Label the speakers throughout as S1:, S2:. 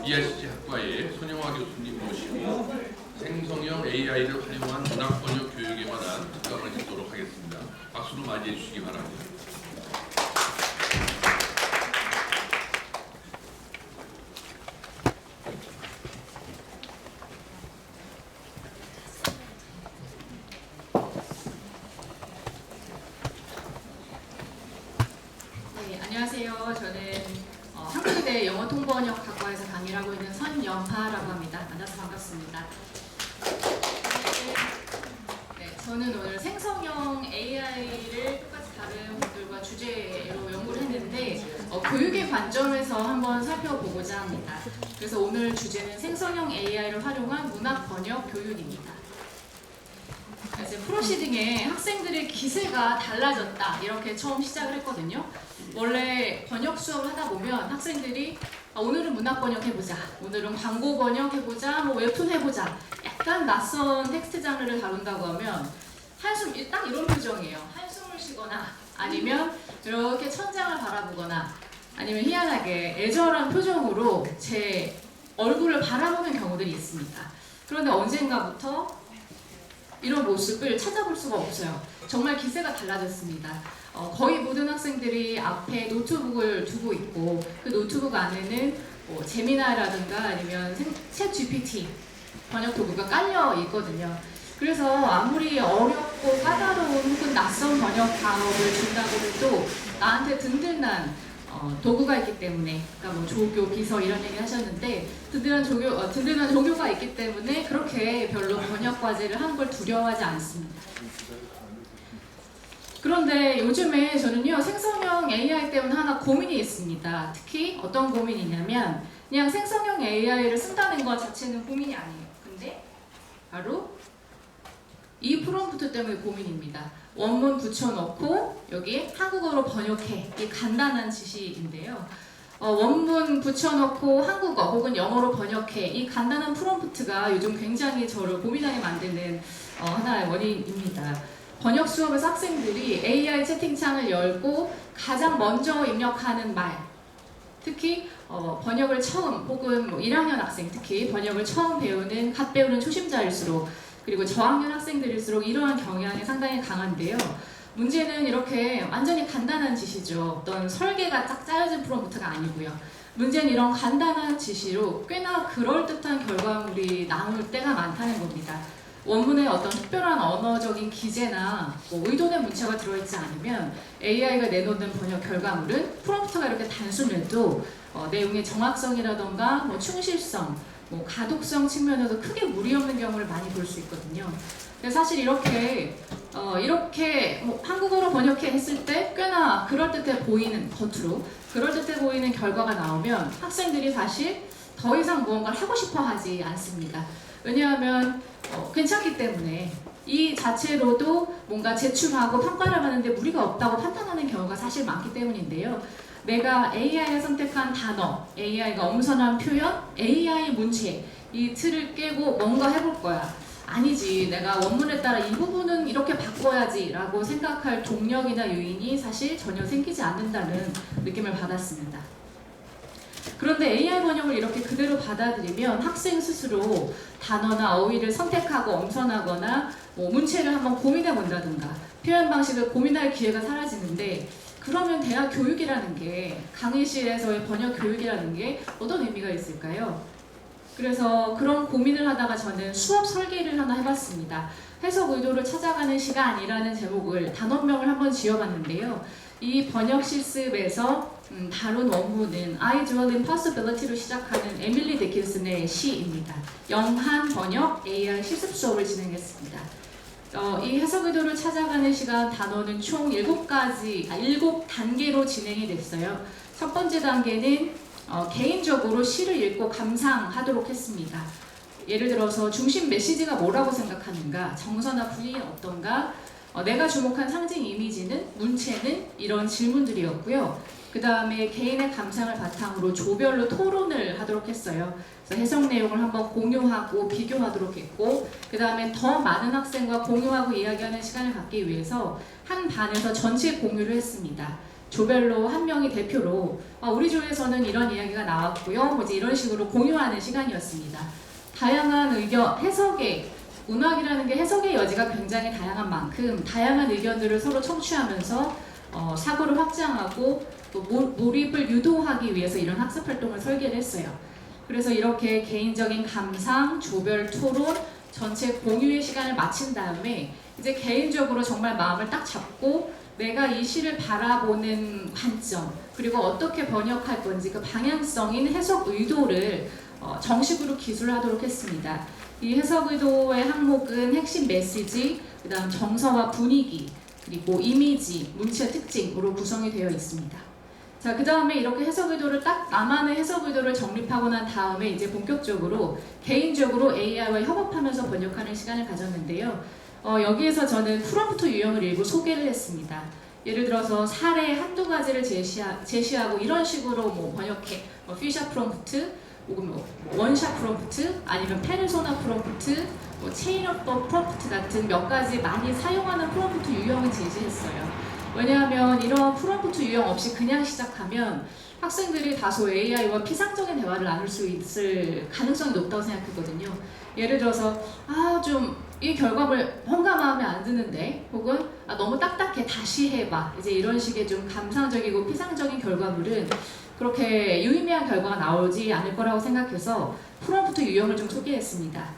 S1: ERCC 학과의 손영화 교수님 모시고 생성형 AI를 활용한 문학 번역 교육에 관한 특강을 듣도록 하겠습니다. 박수로 맞이해 주시기 바랍니다.
S2: 네, 안녕하세요. 저는 한국대 영어통번역학과에서 강의를 하고 있는 선영하라고 합니다. 만나서 반갑습니다. 네, 저는 오늘 생성형 AI를 똑같이 다른 분들과 주제로 연구를 했는데 교육의 관점에서 한번 살펴보고자 합니다. 그래서 오늘 주제는 생성형 AI를 활용한 문학 번역 교육입니다. 이제 프로시딩에 학생들의 기세가 달라졌다 이렇게 처음 시작을 했거든요. 원래 번역 수업을 하다 보면 학생들이 오늘은 문학 번역 해보자, 오늘은 광고 번역 해보자, 뭐 웹툰 해보자, 약간 낯선 텍스트 장르를 다룬다고 하면 한숨, 딱 이런 표정이에요. 한숨을 쉬거나 아니면 이렇게 천장을 바라보거나 아니면 희한하게 애절한 표정으로 제 얼굴을 바라보는 경우들이 있습니다. 그런데 언젠가부터 이런 모습을 찾아볼 수가 없어요. 정말 기세가 달라졌습니다. 거의 모든 학생들이 앞에 노트북을 두고 있고 그 노트북 안에는 제미나라든가 아니면 챗 GPT 번역 도구가 깔려 있거든요. 그래서 아무리 어렵고 까다로운 혹은 낯선 번역 작업을 준다고 해도 나한테 든든한 도구가 있기 때문에, 그러니까 뭐 조교, 비서 이런 얘기 하셨는데 든든한 조교가 있기 때문에 그렇게 별로 번역 과제를 하는 걸 두려워하지 않습니다. 그런데 요즘에 저는요 생성형 AI 때문에 하나 고민이 있습니다. 특히 어떤 고민이냐면 그냥 생성형 AI를 쓴다는 것 자체는 고민이 아니에요. 근데 바로 이 프롬프트 때문에 고민입니다. 원문 붙여넣고 여기 한국어로 번역해, 이 간단한 지시인데요. 원문 붙여넣고 한국어 혹은 영어로 번역해, 이 간단한 프롬프트가 요즘 굉장히 저를 고민하게 만드는 하나의 원인입니다. 번역 수업에서 학생들이 AI 채팅창을 열고 가장 먼저 입력하는 말, 특히 번역을 처음 혹은 1학년 학생, 특히 번역을 처음 배우는 갓 배우는 초심자일수록 그리고 저학년 학생들일수록 이러한 경향이 상당히 강한데요. 문제는 이렇게 완전히 간단한 지시죠. 어떤 설계가 딱 짜여진 프롬프트가 아니고요. 문제는 이런 간단한 지시로 꽤나 그럴듯한 결과물이 나올 때가 많다는 겁니다. 원문에 어떤 특별한 언어적인 기재나 의도된 문체가 들어있지 않으면 AI가 내놓는 번역 결과물은 프롬프트가 이렇게 단순해도 내용의 정확성이라던가 충실성, 가독성 측면에서 크게 무리 없는 경우를 많이 볼 수 있거든요. 근데 사실 이렇게 한국어로 번역해 했을 때 꽤나 그럴듯해 보이는, 겉으로 그럴듯해 보이는 결과가 나오면 학생들이 사실 더 이상 무언가를 하고 싶어 하지 않습니다. 왜냐하면 괜찮기 때문에 이 자체로도 뭔가 제출하고 평가를 받는데 무리가 없다고 판단하는 경우가 사실 많기 때문인데요. 내가 AI가 선택한 단어, AI가 엄선한 표현, AI 문체, 이 틀을 깨고 뭔가 해볼 거야. 아니지, 내가 원문에 따라 이 부분은 이렇게 바꿔야지 라고 생각할 동력이나 요인이 사실 전혀 생기지 않는다는 느낌을 받았습니다. 그런데 AI 번역을 이렇게 그대로 받아들이면 학생 스스로 단어나 어휘를 선택하고 엄선하거나 문체를 한번 고민해 본다든가 표현 방식을 고민할 기회가 사라지는데, 그러면 대학 교육이라는 게, 강의실에서의 번역 교육이라는 게 어떤 의미가 있을까요? 그래서 그런 고민을 하다가 저는 수업 설계를 하나 해봤습니다. 해석 의도를 찾아가는 시간이라는 제목을 단원명을 한번 지어봤는데요. 이 번역 실습에서 다룬 원문은 I Dwell in Possibility로 시작하는 에밀리 디킨슨의 시입니다. 영한 번역 AI 실습 수업을 진행했습니다. 이 해석 의도를 찾아가는 시간 단어는 총 7단계로 진행이 됐어요. 첫 번째 단계는 개인적으로 시를 읽고 감상하도록 했습니다. 예를 들어서 중심 메시지가 뭐라고 생각하는가, 정서나 분위기는 어떤가, 내가 주목한 상징 이미지는, 문체는, 이런 질문들이었고요. 그 다음에 개인의 감상을 바탕으로 조별로 토론을 하도록 했어요. 그래서 해석 내용을 한번 공유하고 비교하도록 했고, 그 다음에 더 많은 학생과 공유하고 이야기하는 시간을 갖기 위해서 한 반에서 전체 공유를 했습니다. 조별로 한 명이 대표로 우리 조에서는 이런 이야기가 나왔고요. 뭐 이제 이런 식으로 공유하는 시간이었습니다. 다양한 의견, 해석의 문학이라는 게 해석의 여지가 굉장히 다양한 만큼 다양한 의견들을 서로 청취하면서 사고를 확장하고 또 몰입을 유도하기 위해서 이런 학습 활동을 설계를 했어요. 그래서 이렇게 개인적인 감상, 조별 토론, 전체 공유의 시간을 마친 다음에 이제 개인적으로 정말 마음을 딱 잡고 내가 이 시를 바라보는 관점 그리고 어떻게 번역할 건지 그 방향성인 해석 의도를 정식으로 기술하도록 했습니다. 이 해석 의도의 항목은 핵심 메시지, 그다음 정서와 분위기, 그리고 이미지, 문체의 특징으로 구성이 되어 있습니다. 자, 그 다음에 이렇게 해석 의도를 딱 나만의 해석 의도를 정립하고 난 다음에 이제 본격적으로 개인적으로 AI와 협업하면서 번역하는 시간을 가졌는데요. 여기에서 저는 프롬프트 유형을 일부 소개를 했습니다. 예를 들어서 사례 한두 가지를 제시하고 이런 식으로 뭐 번역해, 피샤 프롬프트, 혹은 뭐 원샷 프롬프트, 아니면 페르소나 프롬프트, 뭐 체인업법 프롬프트 같은 몇 가지 많이 사용하는 프롬프트 유형을 제시했어요. 왜냐하면 이런 프롬프트 유형 없이 그냥 시작하면 학생들이 다소 AI와 피상적인 대화를 나눌 수 있을 가능성이 높다고 생각했거든요. 예를 들어서 좀 이 결과물 뭔가 마음에 안 드는데, 혹은 너무 딱딱해 다시 해봐, 이제 이런 식의 좀 감상적이고 피상적인 결과물은 그렇게 유의미한 결과가 나오지 않을 거라고 생각해서 프롬프트 유형을 좀 소개했습니다.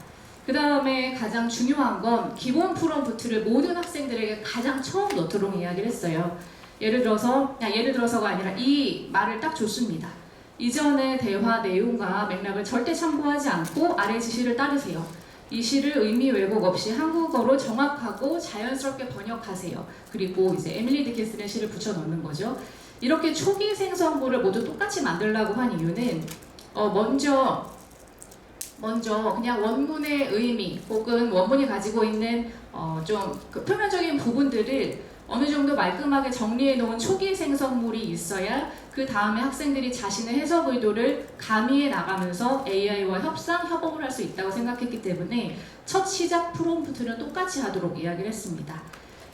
S2: 그 다음에 가장 중요한 건 기본 프롬프트를 모든 학생들에게 가장 처음 넣도록 이야기를 했어요. 예를 들어서가 아니라 이 말을 딱 줬습니다. 이전의 대화 내용과 맥락을 절대 참고하지 않고 아래 지시를 따르세요. 이 시를 의미 왜곡 없이 한국어로 정확하고 자연스럽게 번역하세요. 그리고 이제 에밀리 디킨슨의 시를 붙여 넣는 거죠. 이렇게 초기 생성물을 모두 똑같이 만들려고 한 이유는 먼저 그냥 원문의 의미 혹은 원문이 가지고 있는 좀 그 표면적인 부분들을 어느 정도 말끔하게 정리해 놓은 초기 생성물이 있어야 그 다음에 학생들이 자신의 해석 의도를 가미해 나가면서 AI와 협업을 할 수 있다고 생각했기 때문에 첫 시작 프롬프트는 똑같이 하도록 이야기를 했습니다.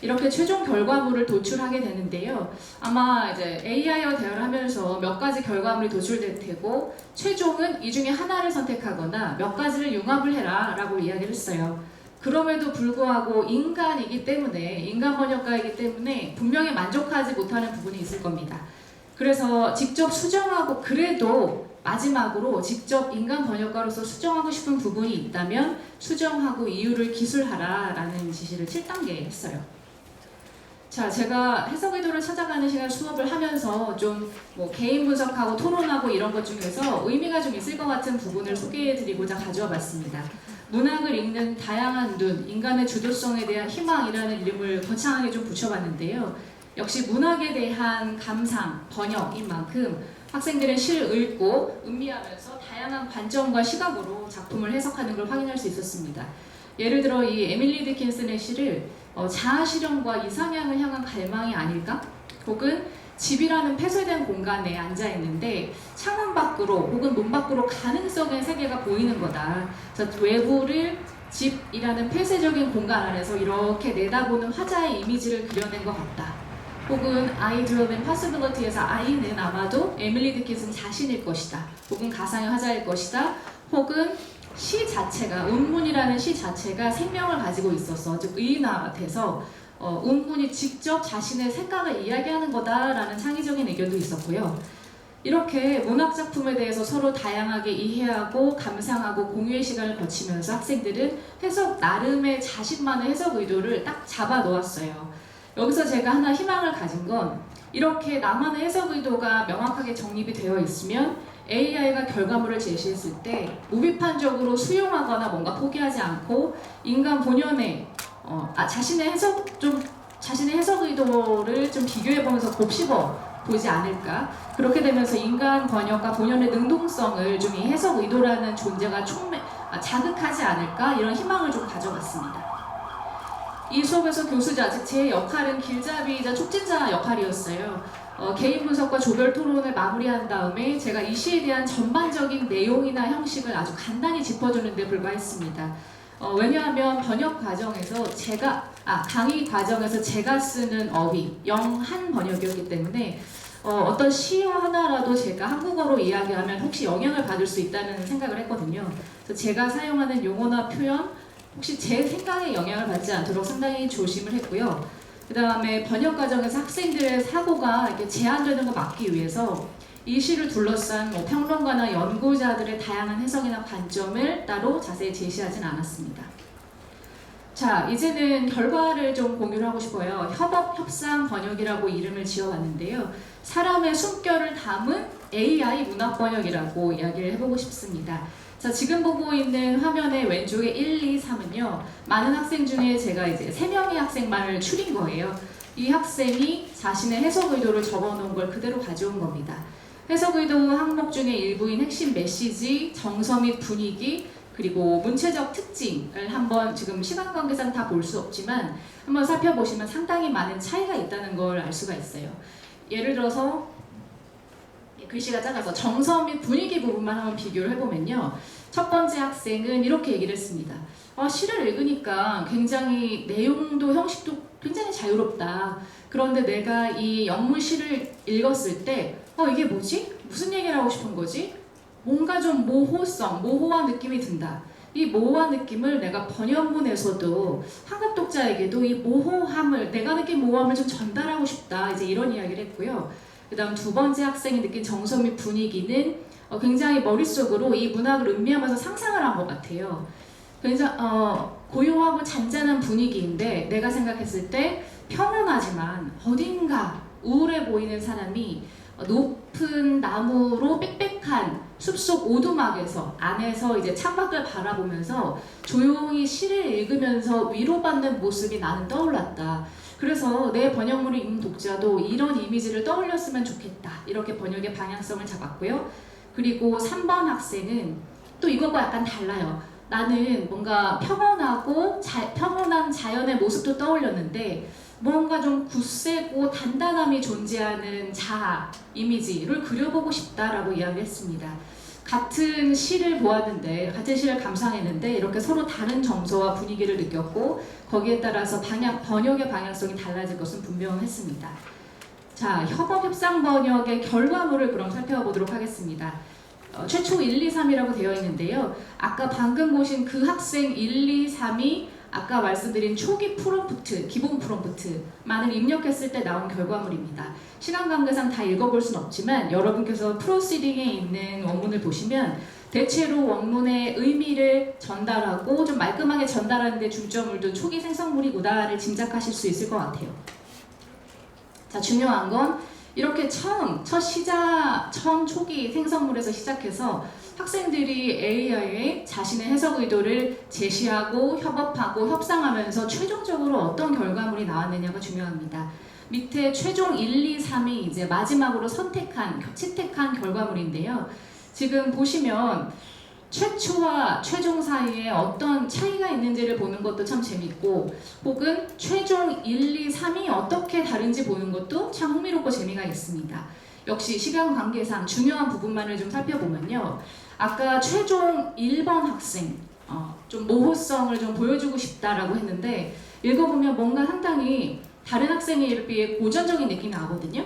S2: 이렇게 최종 결과물을 도출하게 되는데요. 아마 이제 AI와 대화를 하면서 몇 가지 결과물이 도출될 테고 최종은 이 중에 하나를 선택하거나 몇 가지를 융합을 해라 라고 이야기를 했어요. 그럼에도 불구하고 인간이기 때문에, 인간 번역가이기 때문에 분명히 만족하지 못하는 부분이 있을 겁니다. 그래서 직접 수정하고, 그래도 마지막으로 직접 인간 번역가로서 수정하고 싶은 부분이 있다면 수정하고 이유를 기술하라 라는 지시를 7단계에 했어요. 자, 제가 해석 의도를 찾아가는 시간 수업을 하면서 좀 뭐 개인 분석하고 토론하고 이런 것 중에서 의미가 좀 있을 것 같은 부분을 소개해드리고자 가져와 봤습니다. 문학을 읽는 다양한 눈, 인간의 주도성에 대한 희망이라는 이름을 거창하게 좀 붙여봤는데요. 역시 문학에 대한 감상, 번역인 만큼 학생들은 시를 읽고 음미하면서 다양한 관점과 시각으로 작품을 해석하는 걸 확인할 수 있었습니다. 예를 들어 이 에밀리 디킨슨의 시를 자아 실현과 이상향을 향한 갈망이 아닐까? 혹은 집이라는 폐쇄된 공간에 앉아 있는데 창문 밖으로 혹은 문 밖으로 가능성의 세계가 보이는 거다. 그래서 외부를 집이라는 폐쇄적인 공간 안에서 이렇게 내다보는 화자의 이미지를 그려낸 것 같다. 혹은 Ideal and Possibility에서 아이는 아마도 에밀리 디킨슨 자신일 것이다. 혹은 가상의 화자일 것이다. 혹은 시 자체가, 운문이라는 시 자체가 생명을 가지고 있어서, 즉 의인화 돼서 운문이 직접 자신의 생각을 이야기하는 거다라는 창의적인 의견도 있었고요. 이렇게 문학 작품에 대해서 서로 다양하게 이해하고 감상하고 공유의 시간을 거치면서 학생들은 나름의 자신만의 해석 의도를 딱 잡아 놓았어요. 여기서 제가 하나 희망을 가진 건, 이렇게 나만의 해석 의도가 명확하게 정립이 되어 있으면 AI가 결과물을 제시했을 때 무비판적으로 수용하거나 뭔가 포기하지 않고 인간 본연의 자신의 해석 의도를 좀 비교해보면서 곱씹어 보지 않을까. 그렇게 되면서 인간 번역가 본연의 능동성을 좀 이 해석 의도라는 존재가 자극하지 않을까, 이런 희망을 좀 가져봤습니다. 이 수업에서 교수자, 즉 제 역할은 길잡이이자 촉진자 역할이었어요. 개인 분석과 조별 토론을 마무리한 다음에 제가 이 시에 대한 전반적인 내용이나 형식을 아주 간단히 짚어주는 데 불과했습니다. 왜냐하면 번역 과정에서 강의 과정에서 제가 쓰는 어휘, 영한 번역이었기 때문에 어떤 시어 하나라도 제가 한국어로 이야기하면 혹시 영향을 받을 수 있다는 생각을 했거든요. 그래서 제가 사용하는 용어나 표현, 혹시 제 생각에 영향을 받지 않도록 상당히 조심을 했고요. 그 다음에 번역 과정에서 학생들의 사고가 이렇게 제한되는 거 막기 위해서 이 시를 둘러싼 평론가나 연구자들의 다양한 해석이나 관점을 따로 자세히 제시하진 않았습니다. 자, 이제는 결과를 좀 공유를 하고 싶어요. 협업, 협상, 번역이라고 이름을 지어봤는데요. 사람의 숨결을 담은 AI 문학 번역이라고 이야기를 해보고 싶습니다. 자, 지금 보고 있는 화면의 왼쪽에 1, 2, 3은요. 많은 학생 중에 제가 이제 3명의 학생만을 추린 거예요. 이 학생이 자신의 해석 의도를 적어놓은 걸 그대로 가져온 겁니다. 해석 의도 항목 중에 일부인 핵심 메시지, 정서 및 분위기, 그리고 문체적 특징을 한번 지금 시간 관계상 다 볼 수 없지만 한번 살펴보시면 상당히 많은 차이가 있다는 걸 알 수가 있어요. 예를 들어서 글씨가 작아서 정서 및 분위기 부분만 한번 비교를 해보면요. 첫 번째 학생은 이렇게 얘기를 했습니다. 시를 읽으니까 굉장히 내용도 형식도 굉장히 자유롭다. 그런데 내가 이 영문 시를 읽었을 때 이게 뭐지? 무슨 얘기를 하고 싶은 거지? 뭔가 좀 모호한 느낌이 든다. 이 모호한 느낌을 내가 번역문에서도 한국 독자에게도 이 모호함을, 내가 느낀 모호함을 좀 전달하고 싶다. 이제 이런 이야기를 했고요. 그 다음 두 번째 학생이 느낀 정서 및 분위기는 굉장히 머릿속으로 이 문학을 음미하면서 상상을 한 것 같아요. 굉장히 고요하고 잔잔한 분위기인데 내가 생각했을 때 평온하지만 어딘가 우울해 보이는 사람이 높은 나무로 빽빽한 숲속 오두막에서 안에서 이제 창밖을 바라보면서 조용히 시를 읽으면서 위로받는 모습이 나는 떠올랐다. 그래서 내 번역물을 읽는 독자도 이런 이미지를 떠올렸으면 좋겠다. 이렇게 번역의 방향성을 잡았고요. 그리고 3번 학생은 또 이것과 약간 달라요. 나는 뭔가 평온한 자연의 모습도 떠올렸는데 뭔가 좀 굳세고 단단함이 존재하는 자아 이미지를 그려보고 싶다라고 이야기했습니다. 같은 시를 보았는데, 같은 시를 감상했는데 이렇게 서로 다른 정서와 분위기를 느꼈고 거기에 따라서 번역의 방향성이 달라질 것은 분명했습니다. 자, 협업 협상 번역의 결과물을 그럼 살펴보도록 하겠습니다. 최초 1, 2, 3이라고 되어 있는데요. 아까 방금 보신 그 학생 1, 2, 3이 아까 말씀드린 초기 프롬프트, 기본 프롬프트만을 입력했을 때 나온 결과물입니다. 시간 관계상 다 읽어볼 수는 없지만 여러분께서 프로시딩에 있는 원문을 보시면 대체로 원문의 의미를 전달하고 좀 말끔하게 전달하는 데 중점을 둔 초기 생성물이구나를 짐작하실 수 있을 것 같아요. 자, 중요한 건 이렇게 처음 초기 생성물에서 시작해서 학생들이 AI에 자신의 해석 의도를 제시하고 협업하고 협상하면서 최종적으로 어떤 결과물이 나왔느냐가 중요합니다. 밑에 최종 1, 2, 3이 이제 마지막으로 채택한 결과물인데요. 지금 보시면 최초와 최종 사이에 어떤 차이가 있는지를 보는 것도 참 재밌고 혹은 최종 1, 2, 3이 어떻게 다른지 보는 것도 참 흥미롭고 재미가 있습니다. 역시 시간 관계상 중요한 부분만을 좀 살펴보면요. 아까 최종 1번 학생 좀 모호성을 좀 보여주고 싶다라고 했는데 읽어보면 뭔가 상당히 다른 학생에 비해 고전적인 느낌이 나거든요.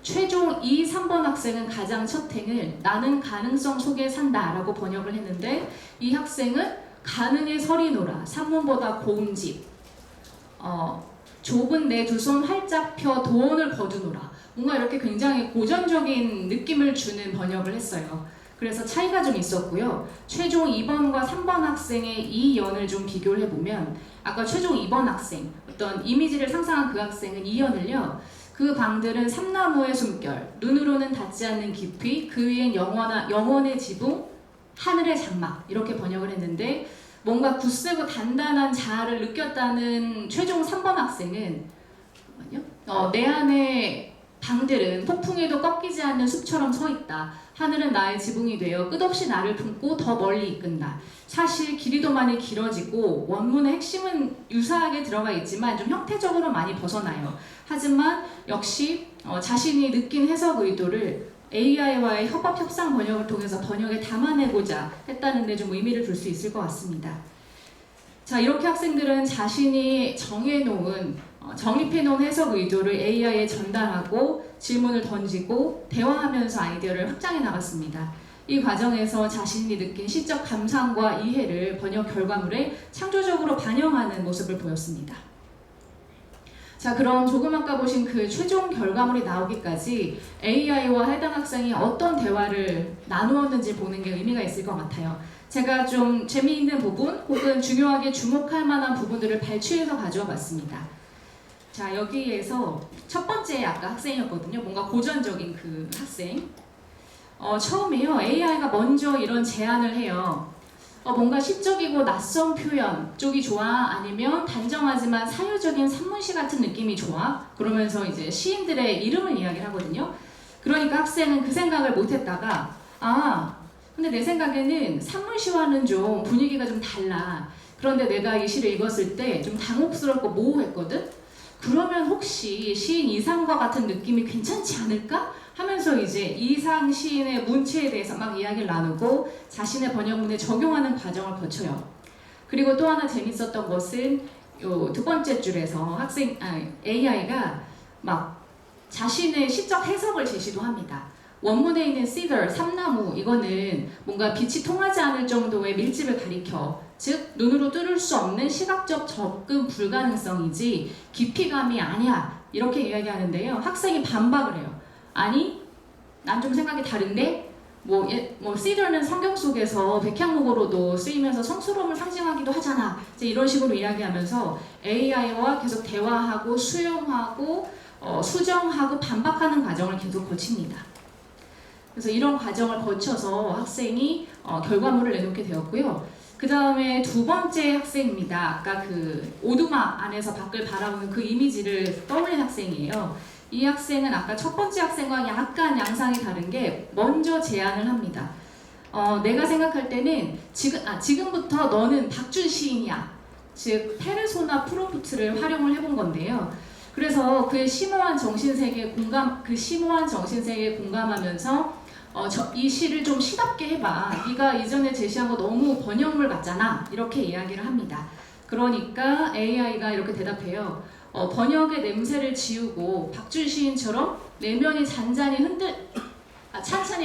S2: 최종 2, 3번 학생은 가장 첫 행을 나는 가능성 속에 산다 라고 번역을 했는데 이 학생은 가능에 서리노라, 산문보다 고운 집, 좁은 내 두 손 활짝 펴 도원을 거두노라. 뭔가 이렇게 굉장히 고전적인 느낌을 주는 번역을 했어요. 그래서 차이가 좀 있었고요. 최종 2번과 3번 학생의 이 연을 좀 비교를 해보면 아까 최종 2번 학생, 어떤 이미지를 상상한 그 학생은 이 연을요. 그 방들은 삼나무의 숨결, 눈으로는 닿지 않는 깊이, 그 위엔 영원의 지붕, 하늘의 장막 이렇게 번역을 했는데 뭔가 굳세고 단단한 자아를 느꼈다는 최종 3번 학생은 내 안에 방들은 폭풍에도 꺾이지 않는 숲처럼 서 있다. 하늘은 나의 지붕이 되어 끝없이 나를 품고 더 멀리 이끈다. 사실 길이도 많이 길어지고 원문의 핵심은 유사하게 들어가 있지만 좀 형태적으로 많이 벗어나요. 하지만 역시 자신이 느낀 해석 의도를 AI와의 협업 협상 번역을 통해서 번역에 담아내고자 했다는 데 좀 의미를 둘 수 있을 것 같습니다. 자, 이렇게 학생들은 자신이 정해놓은 정립해놓은 해석 의도를 AI에 전달하고 질문을 던지고 대화하면서 아이디어를 확장해 나갔습니다. 이 과정에서 자신이 느낀 시적 감상과 이해를 번역 결과물에 창조적으로 반영하는 모습을 보였습니다. 자, 그럼 조금 아까 보신 그 최종 결과물이 나오기까지 AI와 해당 학생이 어떤 대화를 나누었는지 보는 게 의미가 있을 것 같아요. 제가 좀 재미있는 부분 혹은 중요하게 주목할 만한 부분들을 발췌해서 가져와 봤습니다. 자, 여기에서 첫 번째 아까 학생이었거든요. 뭔가 고전적인 그 학생. 처음에요. AI가 먼저 이런 제안을 해요. 뭔가 시적이고 낯선 표현 쪽이 좋아? 아니면 단정하지만 사유적인 산문시 같은 느낌이 좋아? 그러면서 이제 시인들의 이름을 이야기를 하거든요. 그러니까 학생은 그 생각을 못했다가 근데 내 생각에는 산문시와는 좀 분위기가 좀 달라. 그런데 내가 이 시를 읽었을 때 좀 당혹스럽고 모호했거든? 그러면 혹시 시인 이상과 같은 느낌이 괜찮지 않을까? 하면서 이제 이상 시인의 문체에 대해서 막 이야기를 나누고 자신의 번역문에 적용하는 과정을 거쳐요. 그리고 또 하나 재밌었던 것은 요 두 번째 줄에서 AI가 막 자신의 시적 해석을 제시도 합니다. 원문에 있는 cedar, 삼나무, 이거는 뭔가 빛이 통하지 않을 정도의 밀집을 가리켜, 즉 눈으로 뚫을 수 없는 시각적 접근 불가능성이지 깊이감이 아니야, 이렇게 이야기하는데요. 학생이 반박을 해요. 아니, 난 좀 생각이 다른데? cedar는 성경 속에서 백향목으로도 쓰이면서 성스러움을 상징하기도 하잖아. 이제 이런 식으로 이야기하면서 AI와 계속 대화하고 수용하고 수정하고 반박하는 과정을 계속 거칩니다. 그래서 이런 과정을 거쳐서 학생이 결과물을 내놓게 되었고요. 그 다음에 두 번째 학생입니다. 아까 그 오두막 안에서 밖을 바라보는 그 이미지를 떠올린 학생이에요. 이 학생은 아까 첫 번째 학생과 약간 양상이 다른 게 먼저 제안을 합니다. 내가 생각할 때는 지금부터 너는 박준 시인이야. 즉 페르소나 프롬프트를 활용을 해본 건데요. 그래서 그 심오한 정신세계에 공감하면서 이 시를 좀 시답게 해봐. 네가 이전에 제시한 거 너무 번역물 같잖아. 이렇게 이야기를 합니다. 그러니까 AI가 이렇게 대답해요. 번역의 냄새를 지우고 박준 시인처럼 내면이 찬찬히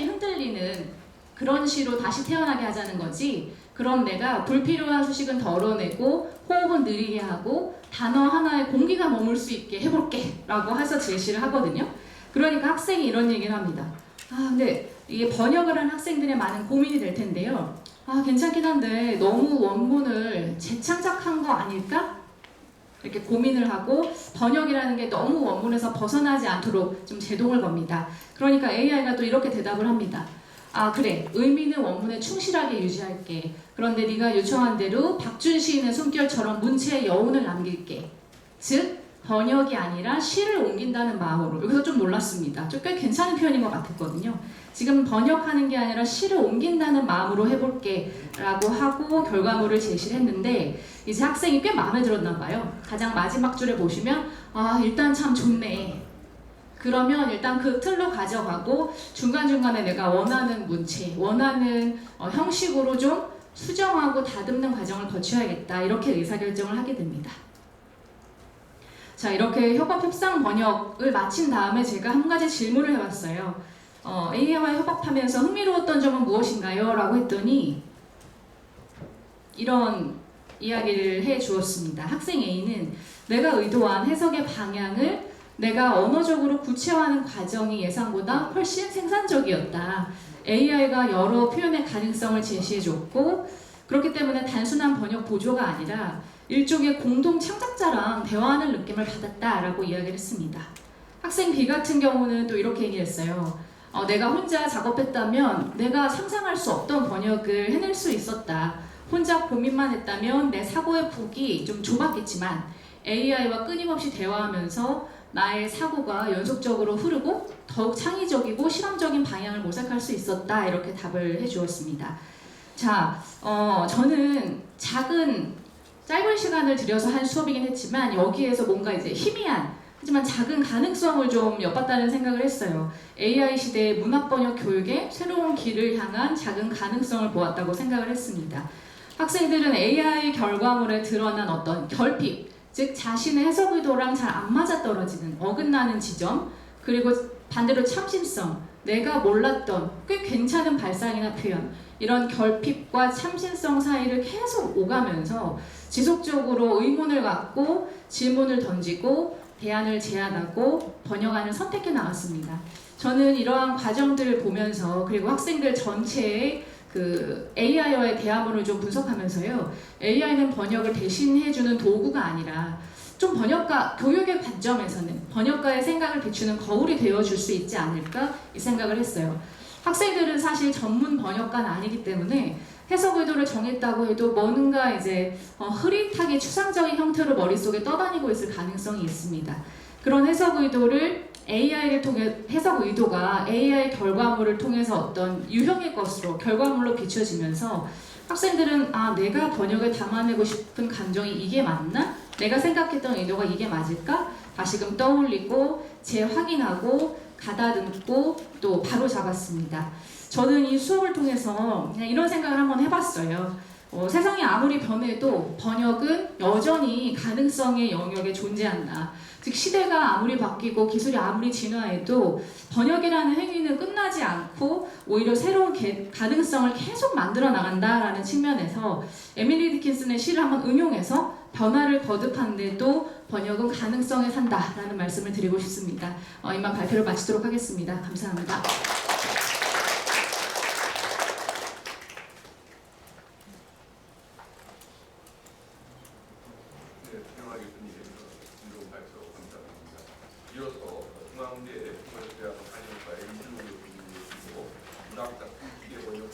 S2: 흔들리는 그런 시로 다시 태어나게 하자는 거지. 그럼 내가 불필요한 수식은 덜어내고 호흡은 느리게 하고 단어 하나에 공기가 머물 수 있게 해볼게 라고 해서 제시를 하거든요. 그러니까 학생이 이런 얘기를 합니다. 근데 이게 번역을 한 학생들의 많은 고민이 될 텐데요. 괜찮긴 한데 너무 원문을 재창작한 거 아닐까? 이렇게 고민을 하고 번역이라는 게 너무 원문에서 벗어나지 않도록 좀 제동을 겁니다. 그러니까 AI가 또 이렇게 대답을 합니다. 그래, 의미는 원문에 충실하게 유지할게. 그런데 네가 요청한 대로 박준 시인의 숨결처럼 문체의 여운을 남길게. 즉 번역이 아니라 시를 옮긴다는 마음으로. 여기서 좀 놀랐습니다. 좀 꽤 괜찮은 표현인 것 같았거든요. 지금 번역하는 게 아니라 시를 옮긴다는 마음으로 해볼게 라고 하고 결과물을 제시를 했는데 이제 학생이 꽤 마음에 들었나 봐요. 가장 마지막 줄에 보시면 일단 참 좋네. 그러면 일단 그 틀로 가져가고 중간중간에 내가 원하는 문체, 원하는 형식으로 좀 수정하고 다듬는 과정을 거쳐야겠다. 이렇게 의사결정을 하게 됩니다. 자, 이렇게 협상 번역을 마친 다음에 제가 한 가지 질문을 해봤어요. AI와 협업하면서 흥미로웠던 점은 무엇인가요? 라고 했더니 이런 이야기를 해 주었습니다. 학생 A는 내가 의도한 해석의 방향을 내가 언어적으로 구체화하는 과정이 예상보다 훨씬 생산적이었다. AI가 여러 표현의 가능성을 제시해줬고 그렇기 때문에 단순한 번역 보조가 아니라 일종의 공동 창작자랑 대화하는 느낌을 받았다라고 이야기를 했습니다. 학생 B 같은 경우는 또 이렇게 얘기했어요. 내가 혼자 작업했다면 내가 상상할 수 없던 번역을 해낼 수 있었다. 혼자 고민만 했다면 내 사고의 폭이 좀 좁았겠지만 AI와 끊임없이 대화하면서 나의 사고가 연속적으로 흐르고 더욱 창의적이고 실험적인 방향을 모색할 수 있었다. 이렇게 답을 해주었습니다. 자, 저는 짧은 시간을 들여서 한 수업이긴 했지만 여기에서 뭔가 이제 희미한 하지만 작은 가능성을 좀 엿봤다는 생각을 했어요. AI 시대의 문학 번역 교육의 새로운 길을 향한 작은 가능성을 보았다고 생각을 했습니다. 학생들은 AI 결과물에 드러난 어떤 결핍, 즉 자신의 해석 의도랑 잘 안 맞아떨어지는 어긋나는 지점, 그리고 반대로 참신성, 내가 몰랐던 꽤 괜찮은 발상이나 표현, 이런 결핍과 참신성 사이를 계속 오가면서 지속적으로 의문을 갖고 질문을 던지고 대안을 제안하고 번역안을 선택해 나갔습니다. 저는 이러한 과정들을 보면서, 그리고 학생들 전체의 그 AI와의 대화문을 좀 분석하면서요, AI는 번역을 대신해주는 도구가 아니라 좀 번역가, 교육의 관점에서는 번역가의 생각을 비추는 거울이 되어줄 수 있지 않을까 이 생각을 했어요. 학생들은 사실 전문 번역가는 아니기 때문에 해석 의도를 정했다고 해도 뭔가 이제 흐릿하게 추상적인 형태로 머릿속에 떠다니고 있을 가능성이 있습니다. 그런 해석 의도를 AI를 통해, 해석 의도가 AI 결과물을 통해서 어떤 유형의 것으로 결과물로 비춰지면서 학생들은 내가 번역에 담아내고 싶은 감정이 이게 맞나? 내가 생각했던 의도가 이게 맞을까? 다시금 떠올리고 재확인하고 가다듬고 또 바로 잡았습니다. 저는 이 수업을 통해서 그냥 이런 생각을 한번 해봤어요. 세상이 아무리 변해도 번역은 여전히 가능성의 영역에 존재한다. 즉 시대가 아무리 바뀌고 기술이 아무리 진화해도 번역이라는 행위는 끝나지 않고 오히려 새로운 가능성을 계속 만들어 나간다라는 측면에서 에밀리 디킨슨의 시를 한번 응용해서 변화를 거듭하는데도 번역은 가능성에 산다라는 말씀을 드리고 싶습니다. 이만 발표를 마치도록 하겠습니다. 감사합니다.
S1: 이어서 중앙대 국어대학 한인과의 이준호 교수님이시고 문학작품 기계 번역